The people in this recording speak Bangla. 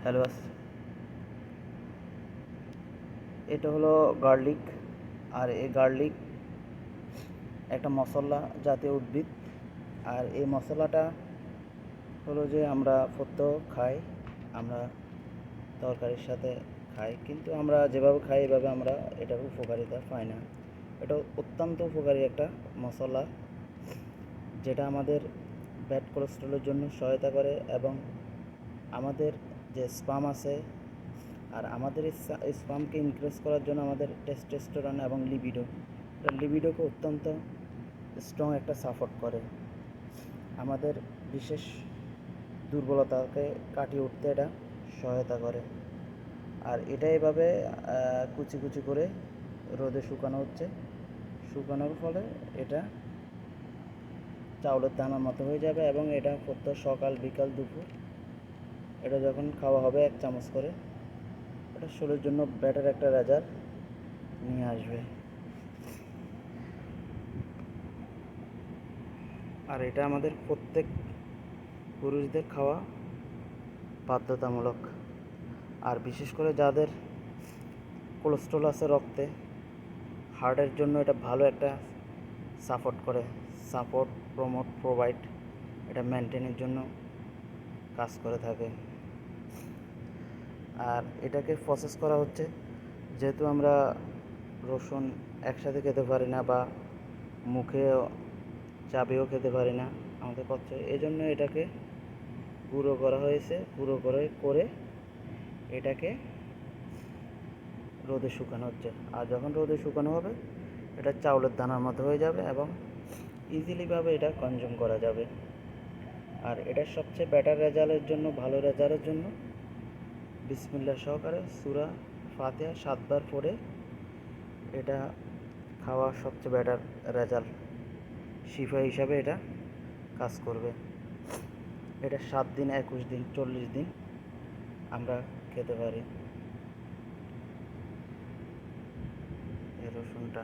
হ্যালো, এটা হলো গার্লিক। আর এই গার্লিক একটা মশলা জাতীয় উদ্ভিদ। আর এই মশলাটা হলো যে আমরা প্রত্যহ খাই, আমরা তরকারির সাথে খাই, কিন্তু আমরা যেভাবে খাই এভাবে আমরা এটার উপকারিতা পাই না। এটা অত্যন্ত উপকারী একটা মশলা, যেটা আমাদের ব্যাড কোলেস্ট্রলের জন্য সহায়তা করে এবং আমাদের যে স্পাম আছে আর আমাদের এই স্পামকে ইনক্রিজ করার জন্য আমাদের টেস্টোস্টেরন এবং লিবিডোকে অত্যন্ত স্ট্রং একটা সাপোর্ট করে। আমাদের বিশেষ দুর্বলতাকে কাটিয়ে উঠতে এটা সহায়তা করে। আর এটা এভাবে কুচি কুচি করে রোদে শুকানো হচ্ছে। শুকানোর ফলে এটা চাউলের দানার মতো হয়ে যাবে এবং এটা প্রত্যেক সকাল বিকাল দুপুর এটা যখন খাওয়া হবে 1 চামচ করে, এটা শরীরের জন্য বেটার একটা রেজাল্ট নিয়ে আসবে। আর এটা আমাদের প্রত্যেক পুরুষদের খাওয়া বাধ্যতামূলক। আর বিশেষ করে যাদের কোলেস্ট্রল আছে রক্তে, হার্টের জন্য এটা ভালো একটা প্রোভাইড এটা মেনটেনের জন্য কাজ করে থাকে। আর এটাকে প্রসেস করা হচ্ছে, যেহেতু আমরা রসুন একসাথে খেতে পারি না বা মুখে চাবিয়েও খেতে পারি না, আমাদের পক্ষে এই জন্য এটাকে গুঁড়ো করা হয়েছে। গুঁড়ো করে এটাকে রোদে শুকানো হচ্ছে। আর যখন রোদে শুকানো হবে এটা চাউলের দানার মতো হয়ে যাবে এবং ইজিলিভাবে এটা কনজিউম করা যাবে। আর এটার সবচেয়ে বেটার রেজাল্টের জন্য, ভালো রেজাল্টের জন্য বিসমিল্লাহ সহকারে সূরা ফাতিহা 7 বার পড়ে এটা খাওয়া সবচেয়ে বেটার রেজাল্ট, শিফা হিসাবে এটা কাজ করবে। এটা 7 দিন, 21 দিন, 40 দিন আমরা খেতে পারি এই রসুনটা।